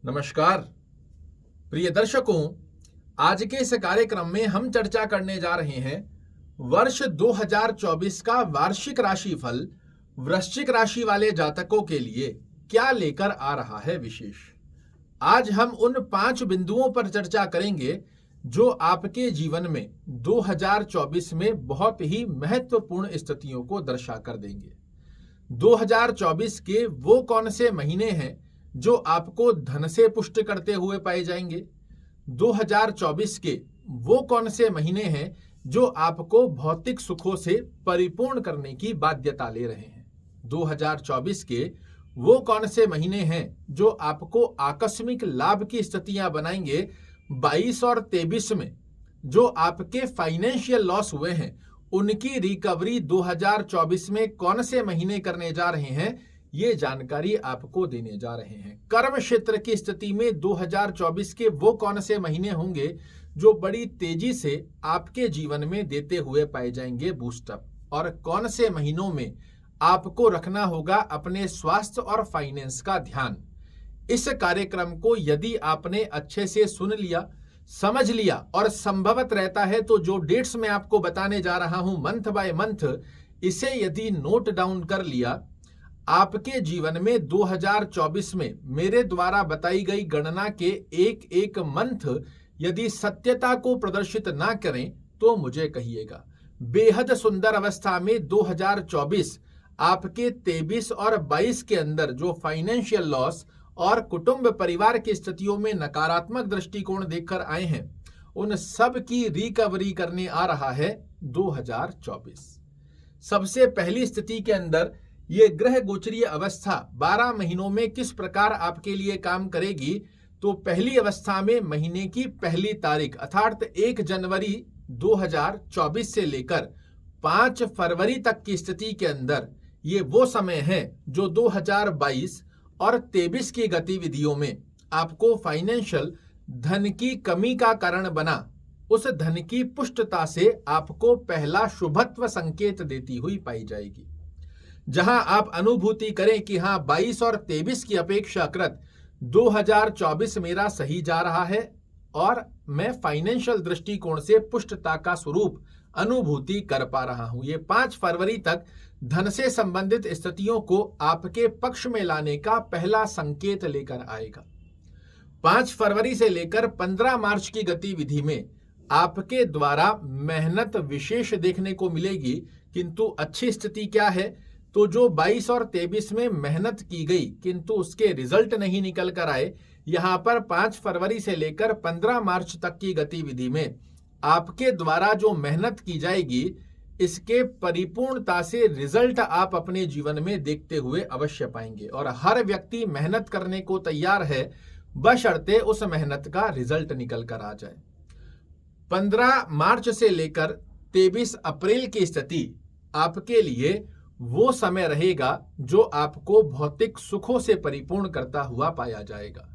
नमस्कार प्रिय दर्शकों, आज के इस कार्यक्रम में हम चर्चा करने जा रहे हैं वर्ष 2024 का वार्षिक राशिफल वृश्चिक राशि वाले जातकों के लिए क्या लेकर आ रहा है विशेष। आज हम उन 5 बिंदुओं पर चर्चा करेंगे जो आपके जीवन में 2024 में बहुत ही महत्वपूर्ण स्थितियों को दर्शा कर देंगे। 2024 के वो कौन से महीने हैं जो आपको धन से पुष्ट करते हुए पाए जाएंगे। 2024 के वो कौन से महीने हैं जो आपको भौतिक सुखों से परिपूर्ण करने की बाध्यता ले रहे हैं। 2024 के वो कौन से महीने हैं जो आपको आकस्मिक लाभ की स्थितियां बनाएंगे। 22 और 23 में जो आपके फाइनेंशियल लॉस हुए हैं उनकी रिकवरी 2024 में कौन से महीने करने जा रहे हैं, ये जानकारी आपको देने जा रहे हैं। कर्म क्षेत्र की स्थिति में 2024 के वो कौन से महीने होंगे जो बड़ी तेजी से आपके जीवन में देते हुए पाए जाएंगे बूस्टअप, और कौन से महीनों में आपको रखना होगा अपने स्वास्थ्य और फाइनेंस का ध्यान। इस कार्यक्रम को यदि आपने अच्छे से सुन लिया, समझ लिया और संभवत रहता है तो जो डेट्स मैं आपको बताने जा रहा हूं मंथ बाय मंथ, इसे यदि नोट डाउन कर लिया, आपके जीवन में 2024 में मेरे द्वारा बताई गई गणना के एक एक मंथ यदि सत्यता को प्रदर्शित ना करें तो मुझे कहिएगा। बेहद सुंदर अवस्था में 2024 आपके 23 और 22 के अंदर जो फाइनेंशियल लॉस और कुटुंब परिवार की स्थितियों में नकारात्मक दृष्टिकोण देखकर आए हैं, उन सब की रिकवरी करने आ रहा है 2024। सबसे पहली स्थिति के अंदर ये ग्रह गोचरीय अवस्था 12 महीनों में किस प्रकार आपके लिए काम करेगी, तो पहली अवस्था में महीने की पहली तारीख अर्थात 1 जनवरी 2024 से लेकर 5 फरवरी तक की स्थिति के अंदर ये वो समय है जो 2022 और 23 की गतिविधियों में आपको फाइनेंशियल धन की कमी का कारण बना। उस धन की पुष्टता से आपको पहला शुभत्व संकेत देती हुई पाई जाएगी, जहां आप अनुभूति करें कि हां 22 और 23 की अपेक्षाकृत 2024 मेरा सही जा रहा है और मैं फाइनेंशियल दृष्टिकोण से पुष्टता का स्वरूप अनुभूति कर पा रहा हूं। ये 5 फरवरी तक धन से संबंधित स्थितियों को आपके पक्ष में लाने का पहला संकेत लेकर आएगा। 5 फरवरी से लेकर 15 मार्च की गतिविधि में आपके द्वारा मेहनत विशेष देखने को मिलेगी, किंतु अच्छी स्थिति क्या है, तो जो 22 और 23 में मेहनत की गई किंतु उसके रिजल्ट नहीं निकल कर आए, यहां पर 5 फरवरी से लेकर 15 मार्च तक की गतिविधि में आपके द्वारा जो मेहनत की जाएगी इसके परिपूर्णता से रिजल्ट आप अपने जीवन में देखते हुए अवश्य पाएंगे। और हर व्यक्ति मेहनत करने को तैयार है, बशर्ते उस मेहनत का रिजल्ट निकल कर आ जाए। 15 मार्च से लेकर 23 अप्रैल की स्थिति आपके लिए वो समय रहेगा जो आपको भौतिक सुखों से परिपूर्ण करता हुआ पाया जाएगा।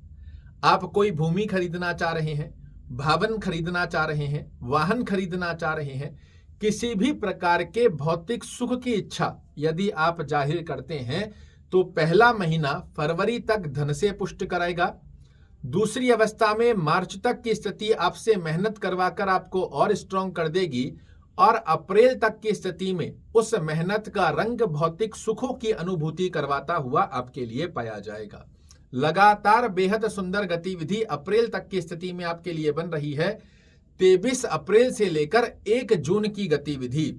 आप कोई भूमि खरीदना चाह रहे हैं, भवन खरीदना चाह रहे हैं, वाहन खरीदना चाह रहे हैं, किसी भी प्रकार के भौतिक सुख की इच्छा यदि आप जाहिर करते हैं तो पहला महीना फरवरी तक धन से पुष्ट कराएगा। दूसरी अवस्था में मार्च तक की स्थिति आपसे मेहनत करवाकर आपको और स्ट्रांग कर देगी, और अप्रैल तक की स्थिति में उस मेहनत का रंग भौतिक सुखों की अनुभूति करवाता हुआ आपके लिए पाया जाएगा। लगातार बेहद सुंदर गतिविधि अप्रैल तक की स्थिति में आपके लिए बन रही है। 23 अप्रैल से लेकर 1 जून की गतिविधि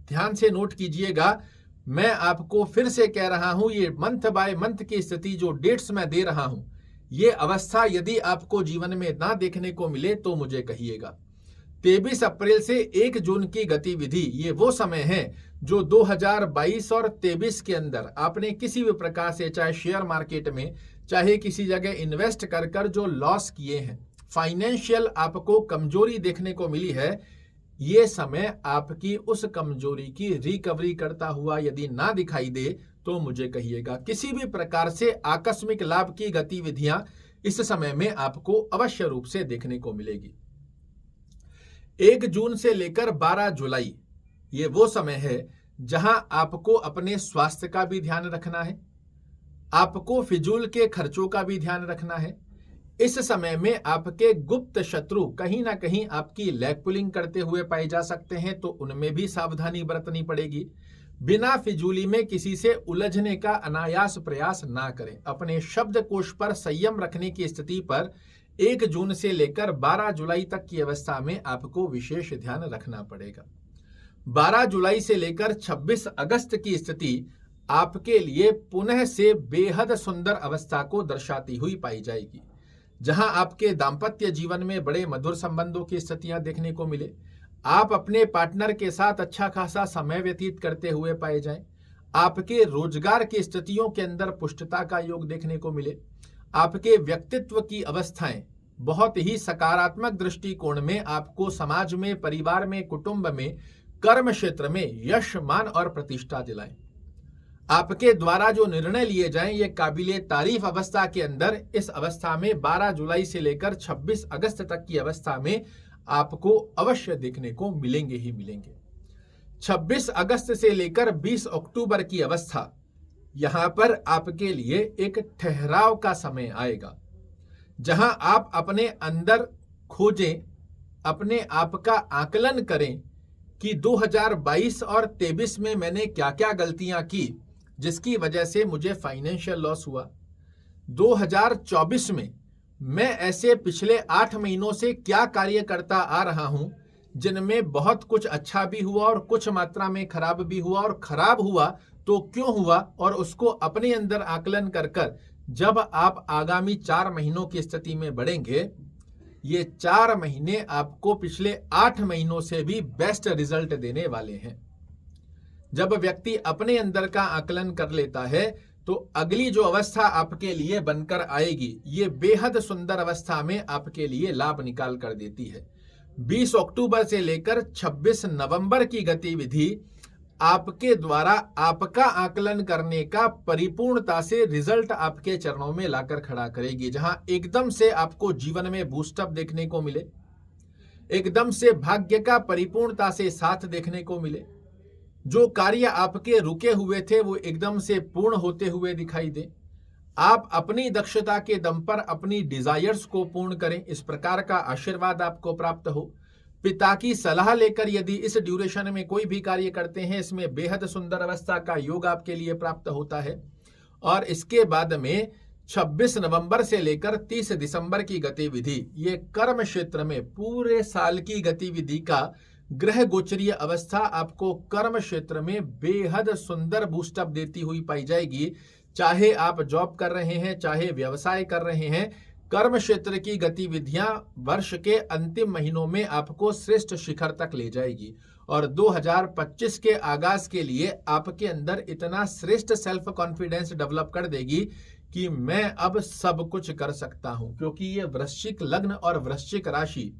ध्यान से नोट कीजिएगा। मैं आपको फिर से कह रहा हूं, ये मंथ बाय मंथ की स्थिति जो डेट्स मैं दे रहा हूं, ये अवस्था यदि आपको जीवन में ना देखने को मिले तो मुझे कहिएगा। 23 अप्रैल से 1 जून की गतिविधि ये वो समय है जो 2022 और 23 के अंदर आपने किसी भी प्रकार से, चाहे शेयर मार्केट में, चाहे किसी जगह इन्वेस्ट कर कर जो लॉस किए हैं, फाइनेंशियल आपको कमजोरी देखने को मिली है, ये समय आपकी उस कमजोरी की रिकवरी करता हुआ यदि ना दिखाई दे तो मुझे कहिएगा। किसी भी प्रकार से आकस्मिक लाभ की गतिविधियां इस समय में आपको अवश्य रूप से देखने को मिलेगी। 1 जून से लेकर 12 जुलाई ये वो समय है जहां आपको अपने स्वास्थ्य का भी ध्यान रखना है, आपको फिजूल के खर्चों का भी ध्यान रखना है। इस समय में आपके गुप्त शत्रु कहीं ना कहीं आपकी लेग पुलिंग करते हुए पाए जा सकते हैं, तो उनमें भी सावधानी बरतनी पड़ेगी। बिना फिजूली में किसी से उलझने का अनायास प्रयास ना करें। अपने शब्दकोश पर संयम रखने की स्थिति पर 1 जून से लेकर 12 जुलाई तक की अवस्था में आपको विशेष ध्यान रखना पड़ेगा। 12 जुलाई से लेकर 26 अगस्त की स्थिति आपके लिए पुनः से बेहद सुंदर अवस्था को दर्शाती हुई पाई जाएगी, जहां आपके दाम्पत्य जीवन में बड़े मधुर संबंधों की स्थितियां देखने को मिले। आप अपने पार्टनर के साथ अच्छा खासा समय व्यतीत करते हुए पाए जाएं। आपके रोजगार की स्थितियों के अंदर पुष्टता का योग देखने को मिले। आपके व्यक्तित्व की अवस्थाएं बहुत ही सकारात्मक दृष्टिकोण में आपको समाज में, परिवार में, कुटुंब में, कर्म क्षेत्र में यश, मान और प्रतिष्ठा दिलाएं। आपके द्वारा जो निर्णय लिए जाएं ये काबिले तारीफ अवस्था के अंदर इस अवस्था में 12 जुलाई से लेकर 26 अगस्त तक की अवस्था में आपको अवश्य देखने को मिलेंगे ही मिलेंगे। 26 अगस्त से लेकर 20 अक्टूबर की अवस्था, यहां पर आपके लिए एक ठहराव का समय आएगा, जहां आप अपने अंदर खोजें, अपने आप का आकलन करें कि 2022 और 23 में मैंने क्या क्या गलतियां की जिसकी वजह से मुझे फाइनेंशियल लॉस हुआ। 2024 में मैं ऐसे पिछले 8 महीनों से क्या कार्य करता आ रहा हूं जिनमें बहुत कुछ अच्छा भी हुआ और कुछ मात्रा में खराब भी हुआ, और खराब हुआ तो क्यों हुआ, और उसको अपने अंदर आकलन कर जब आप आगामी 4 महीनों की स्थिति में बढ़ेंगे, ये 4 महीने आपको पिछले 8 महीनों से भी बेस्ट रिजल्ट देने वाले हैं। जब व्यक्ति अपने अंदर का आकलन कर लेता है तो अगली जो अवस्था आपके लिए बनकर आएगी, ये बेहद सुंदर अवस्था में आपके लिए लाभ निकाल कर देती है। 20 अक्टूबर से लेकर 26 नवंबर की गतिविधि आपके द्वारा आपका आकलन करने का परिपूर्णता से रिजल्ट आपके चरणों में लाकर खड़ा करेगी, जहां एकदम से आपको जीवन में बूस्टअप देखने को मिले, एकदम से भाग्य का परिपूर्णता से साथ देखने को मिले। जो कार्य आपके रुके हुए थे वो एकदम से पूर्ण होते हुए दिखाई दे। आप अपनी दक्षता के दम पर अपनी डिजायर्स को पूर्ण करें, इस प्रकार का आशीर्वाद आपको प्राप्त हो। पिता की सलाह लेकर यदि इस ड्यूरेशन में कोई भी कार्य करते हैं, इसमें बेहद सुंदर अवस्था का योग आपके लिए प्राप्त होता है। और इसके बाद में 26 नवंबर से लेकर 30 दिसंबर की गतिविधि, ये कर्म क्षेत्र में पूरे साल की गतिविधि का ग्रह गोचरीय अवस्था आपको कर्म क्षेत्र में बेहद सुंदर बूस्टअप देती हुई पाई जाएगी। चाहे आप जॉब कर रहे हैं, चाहे व्यवसाय कर रहे हैं, कर्म क्षेत्र की गतिविधियां वर्ष के अंतिम महीनों में आपको श्रेष्ठ शिखर तक ले जाएगी और 2025 के आगाज के लिए आपके अंदर इतना श्रेष्ठ सेल्फ कॉन्फिडेंस डेवलप कर देगी कि मैं अब सब कुछ कर सकता हूं। क्योंकि ये वृश्चिक लग्न और वृश्चिक राशि,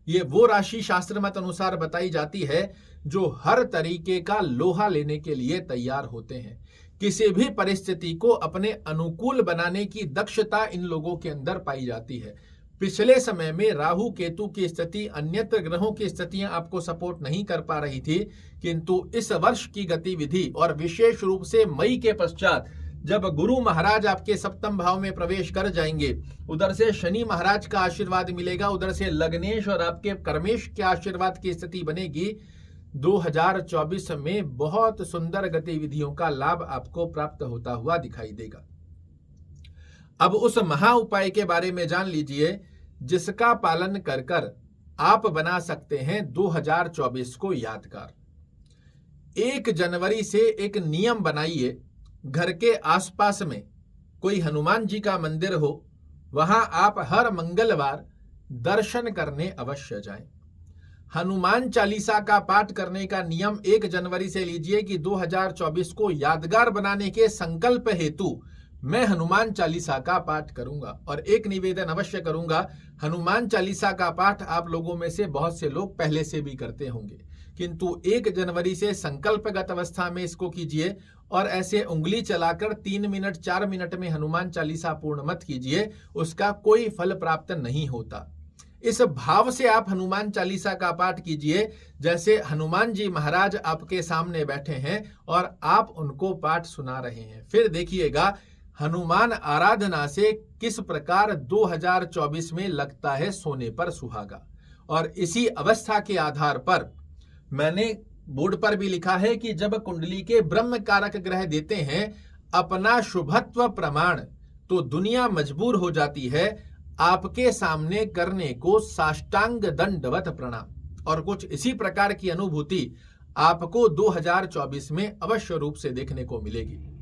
ये वो राशि शास्त्र मत अनुसार बताई जाती है जो हर तरीके का लोहा लेने के लिए तैयार होते हैं। किसी भी परिस्थिति को अपने अनुकूल बनाने की दक्षता इन लोगों के अंदर पाई जाती है। पिछले समय में राहु केतु की स्थिति, अन्यत्र ग्रहों की स्थितियां आपको सपोर्ट नहीं कर पा रही थी, किंतु इस वर्ष की गतिविधि और विशेष रूप से मई के पश्चात जब गुरु महाराज आपके सप्तम भाव में प्रवेश कर जाएंगे, उधर से शनि महाराज का आशीर्वाद मिलेगा, उधर से लग्नेश और आपके कर्मेश के आशीर्वाद की स्थिति बनेगी। 2024 में बहुत सुंदर गतिविधियों का लाभ आपको प्राप्त होता हुआ दिखाई देगा। अब उस महा उपाय के बारे में जान लीजिए जिसका पालन कर कर आप बना सकते हैं 2024 को यादगार। 1 जनवरी से एक नियम बनाइए, घर के आसपास में कोई हनुमान जी का मंदिर हो, वहां आप हर मंगलवार दर्शन करने अवश्य जाएं। हनुमान चालीसा का पाठ करने का नियम 1 जनवरी से लीजिए कि 2024 को यादगार बनाने के संकल्प हेतु मैं हनुमान चालीसा का पाठ करूंगा। और एक निवेदन अवश्य करूंगा, हनुमान चालीसा का पाठ आप लोगों में से बहुत से लोग पहले से भी करते होंगे, किंतु 1 जनवरी से संकल्पगत अवस्था में इसको कीजिए और ऐसे उंगली चलाकर 3 मिनट 4 मिनट में हनुमान चालीसा पूर्ण मत कीजिए, उसका कोई फल प्राप्त नहीं होता। इस भाव से आप हनुमान चालीसा का पाठ कीजिए जैसे हनुमान जी महाराज आपके सामने बैठे हैं और आप उनको पाठ सुना रहे हैं। फिर देखिएगा हनुमान आराधना से किस प्रकार 2024 में लगता है सोने पर सुहागा। और इसी अवस्था के आधार पर मैंने बोर्ड पर भी लिखा है कि जब कुंडली के ब्रह्म कारक ग्रह देते हैं अपना शुभत्व प्रमाण, तो दुनिया मजबूर हो जाती है आपके सामने करने को साष्टांग दंडवत प्रणाम। और कुछ इसी प्रकार की अनुभूति आपको 2024 में अवश्य रूप से देखने को मिलेगी।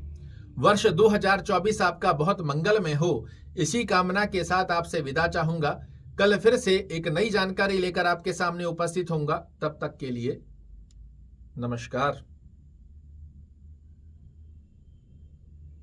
वर्ष 2024 आपका बहुत मंगलमय हो, इसी कामना के साथ आपसे विदा चाहूंगा। कल फिर से एक नई जानकारी लेकर आपके सामने उपस्थित होऊंगा। तब तक के लिए नमस्कार।